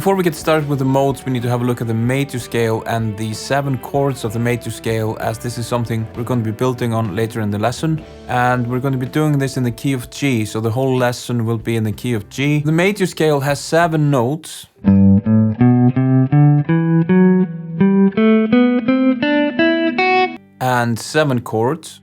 Before we get started with the modes, we need to have a look at the major scale and the 7 chords of the major scale, as this is something we're going to be building on later in the lesson. And we're going to be doing this in the key of G, so the whole lesson will be in the key of G. The major scale has 7 notes. And 7 chords.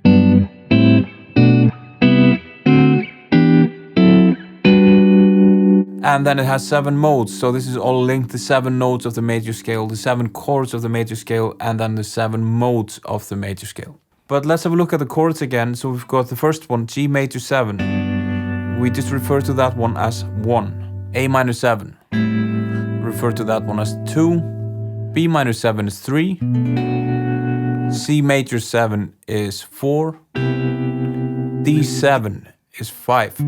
And then it has 7 modes, so this is all linked, the 7 notes of the major scale, the 7 chords of the major scale, and then the 7 modes of the major scale. But let's have a look at the chords again. So we've got the first one, G major 7. We just refer to that one as 1. A minor 7. Refer to that one as 2. B minor 7 is 3. C major 7 is 4. D7 is 5.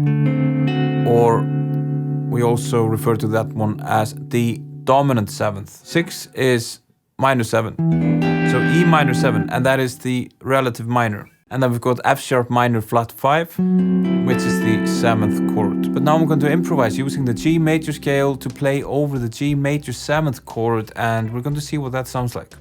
Or we also refer to that one as the dominant 7th. 6 is minor 7. So E minor 7, and that is the relative minor. And then we've got F sharp minor flat 5, which is the 7th chord. But now I'm going to improvise using the G major scale to play over the G major 7th chord, and we're going to see what that sounds like.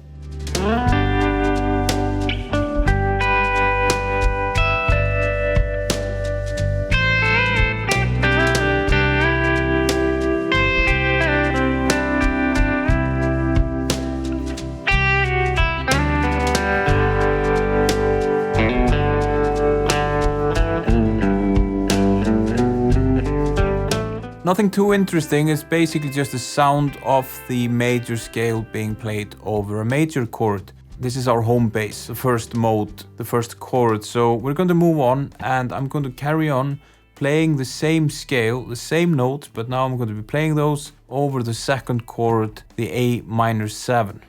Nothing too interesting, it's basically just the sound of the major scale being played over a major chord. This is our home base, the first mode, the first chord. So we're going to move on, and I'm going to carry on playing the same scale, the same notes, but now I'm going to be playing those over the second chord, the A minor 7.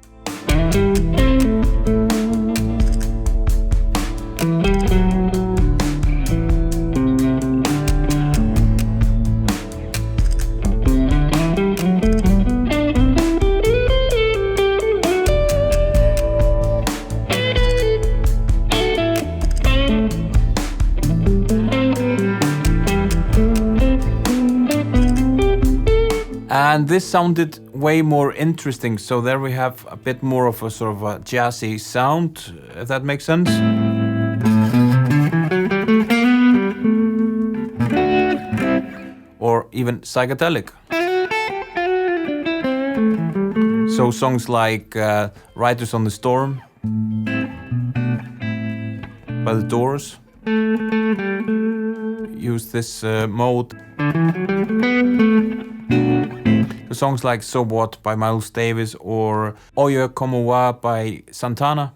And this sounded way more interesting, so there we have a bit more of a sort of a jazzy sound, if that makes sense. Or even psychedelic. So songs like Riders on the Storm by the Doors use this mode. Songs like So What by Miles Davis or Oye Como Va by Santana.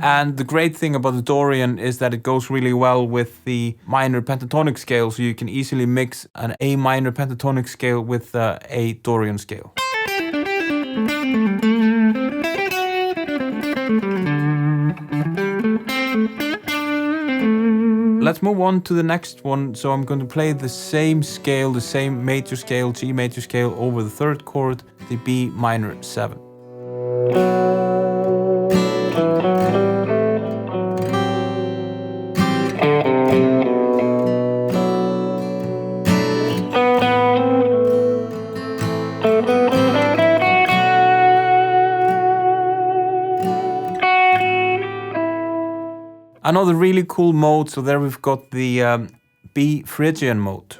And the great thing about the Dorian is that it goes really well with the minor pentatonic scale, so you can easily mix an A minor pentatonic scale with a Dorian scale. Let's move on to the next one. So I'm going to play the same scale, the same major scale, G major scale, over the third chord, the B minor 7. Another really cool mode, so there we've got the B Phrygian mode.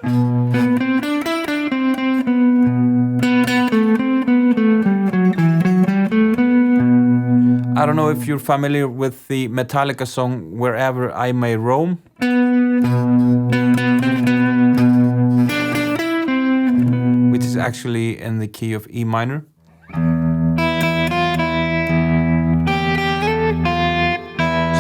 I don't know if you're familiar with the Metallica song Wherever I May Roam. Which is actually in the key of E minor.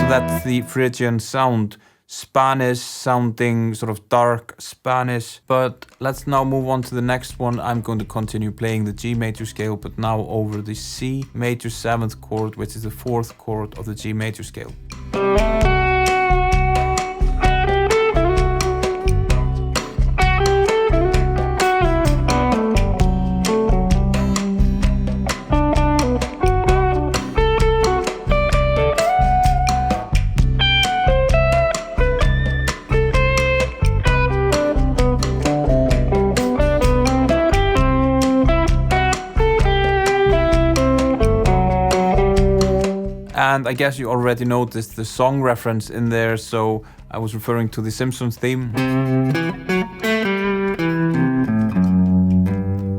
So that's the Phrygian sound, Spanish sounding, sort of dark Spanish. But let's now move on to the next one. I'm going to continue playing the G major scale, but now over the C major 7th chord, which is the 4th chord of the G major scale. And I guess you already noticed the song reference in there, so I was referring to the Simpsons theme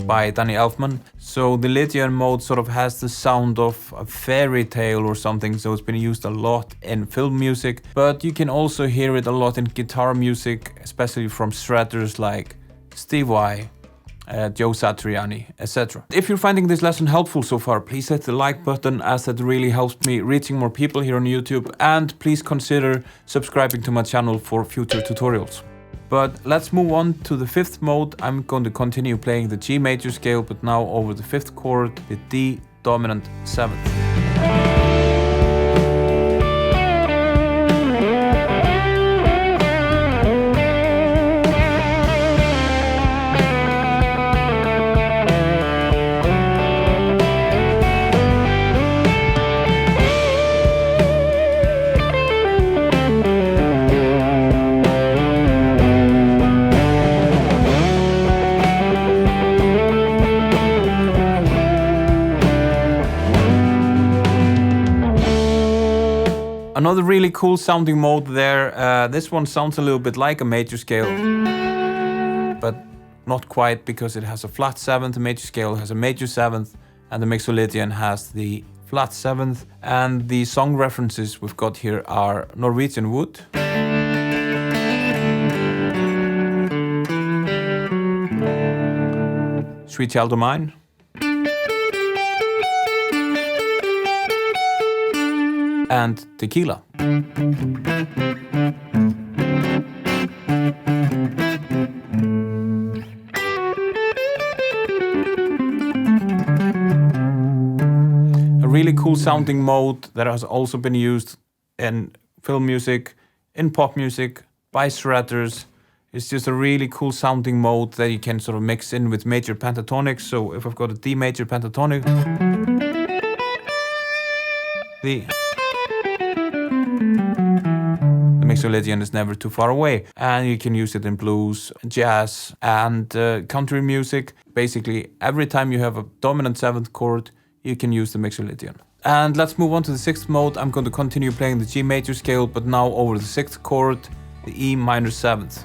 by Danny Elfman. So the Lydian mode sort of has the sound of a fairy tale or something, so it's been used a lot in film music, but you can also hear it a lot in guitar music, especially from shredders like Steve Vai, Joe Satriani, etc. If you're finding this lesson helpful so far, please hit the like button, as that really helps me reaching more people here on YouTube, and please consider subscribing to my channel for future tutorials. But let's move on to the fifth mode. I'm going to continue playing the G major scale, but now over the fifth chord, the D dominant 7th. Another really cool sounding mode there. This one sounds a little bit like a major scale, but not quite, because it has a flat 7th, the major scale has a major 7th, and the Mixolydian has the flat 7th. And the song references we've got here are Norwegian Wood, Sweet Child O' Mine, and Tequila. A really cool sounding mode that has also been used in film music, in pop music, by shredders. It's just a really cool sounding mode that you can sort of mix in with major pentatonics. So if I've got a D major pentatonic, the Mixolydian is never too far away, and you can use it in blues, jazz, and country music. Basically, every time you have a dominant 7th chord, you can use the Mixolydian. And let's move on to the 6th mode. I'm going to continue playing the G major scale, but now over the 6th chord, the E minor 7th.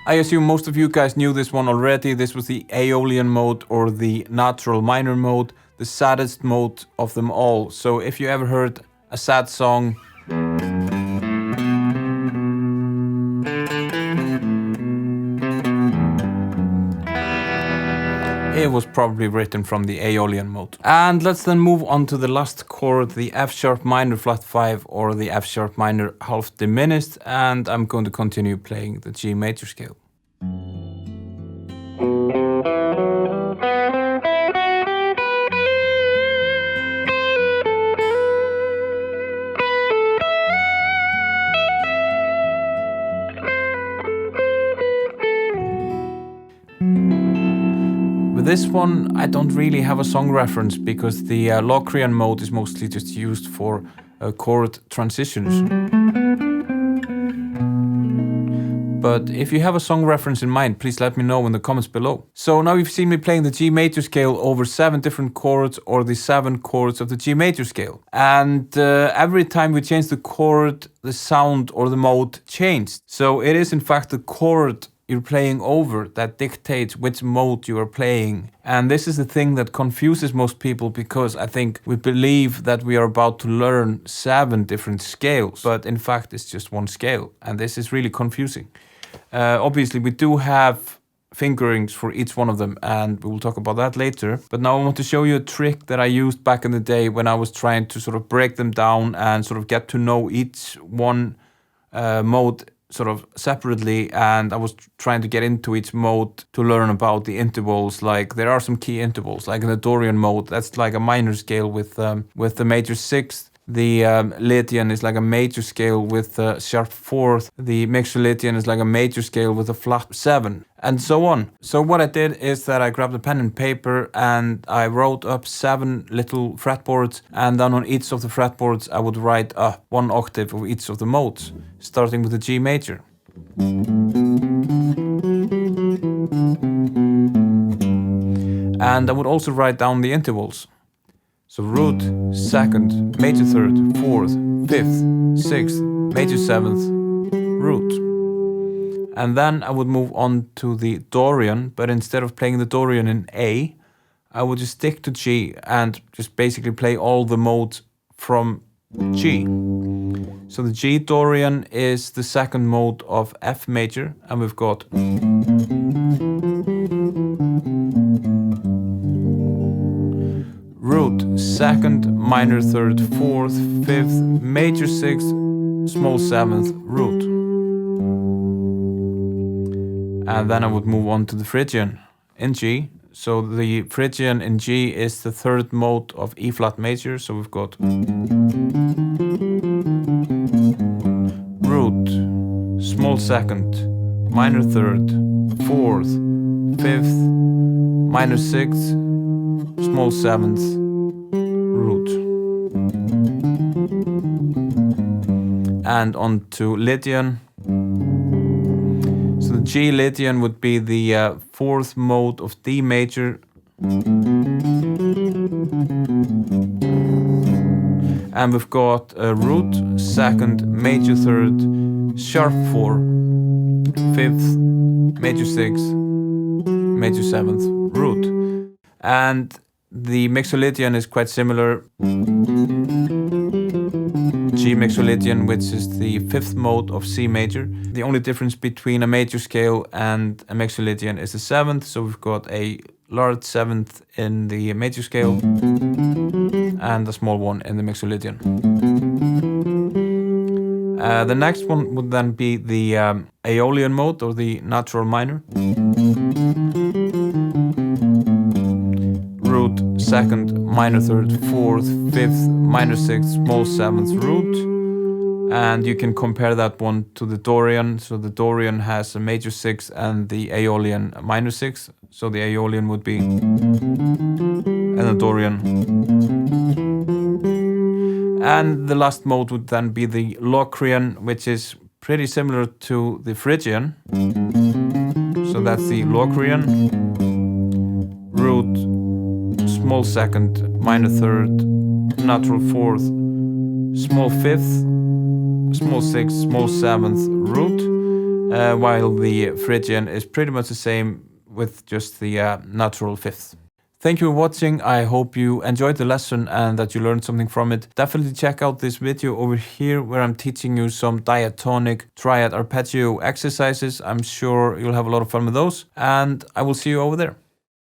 I assume most of you guys knew this one already. This was the Aeolian mode, or the natural minor mode, the saddest mode of them all. So if you ever heard a sad song, it was probably written from the Aeolian mode. And let's then move on to the last chord, the F sharp minor flat 5, or the F sharp minor half diminished, and I'm going to continue playing the G major scale. With this one, I don't really have a song reference, because the Locrian mode is mostly just used for chord transitions. But if you have a song reference in mind, please let me know in the comments below. So now you've seen me playing the G major scale over 7 different chords, or the 7 chords of the G major scale. And every time we change the chord, the sound or the mode changed. So it is in fact the chord you're playing over that dictates which mode you are playing. And this is the thing that confuses most people, because I think we believe that we are about to learn 7 different scales, but in fact it's just one scale, and this is really confusing. Obviously we do have fingerings for each one of them, and we will talk about that later. But now I want to show you a trick that I used back in the day when I was trying to sort of break them down and sort of get to know each one mode sort of separately, and I was trying to get into each mode to learn about the intervals. Like there are some key intervals, like in the Dorian mode, that's like a minor scale with the major sixth. The Lydian is like a major scale with a sharp fourth. The Mixolydian is like a major scale with a flat 7, and so on. So what I did is that I grabbed a pen and paper and I wrote up 7 little fretboards, and then on each of the fretboards I would write up 1 octave of each of the modes, starting with the G major. And I would also write down the intervals. So root, 2nd, major 3rd, 4th, 5th, 6th, major 7th, root. And then I would move on to the Dorian, but instead of playing the Dorian in A, I would just stick to G and just basically play all the modes from G. So the G Dorian is the 2nd mode of F major, and we've got root, 2nd, minor 3rd, 4th, 5th, major 6th, small 7th, root. And then I would move on to the Phrygian in G. So the Phrygian in G is the 3rd mode of E flat major. So we've got root, small 2nd, minor 3rd, 4th, 5th, minor 6th, small 7th, root. And on to Lydian. So the G Lydian would be the 4th mode of D major. And we've got a root, 2nd, major 3rd, sharp 4, 5th, major 6, major 7th, root. And the Mixolydian is quite similar. G Mixolydian, which is the 5th mode of C major. The only difference between a major scale and a Mixolydian is the 7th. So we've got a large 7th in the major scale and a small one in the Mixolydian. The next one would then be the Aeolian mode, or the natural minor. Root, 2nd, minor 3rd, 4th, 5th, minor 6th, small 7th, root. And you can compare that one to the Dorian. So the Dorian has a major 6th and the Aeolian a minor 6th. So the Aeolian would be and the Dorian. And the last mode would then be the Locrian, which is pretty similar to the Phrygian. So that's the Locrian. Root, small 2nd, minor 3rd, natural 4th, small 5th, small 6th, small 7th, root. While the Phrygian is pretty much the same with just the natural 5th. Thank you for watching. I hope you enjoyed the lesson and that you learned something from it. Definitely check out this video over here where I'm teaching you some diatonic triad arpeggio exercises. I'm sure you'll have a lot of fun with those, and I will see you over there.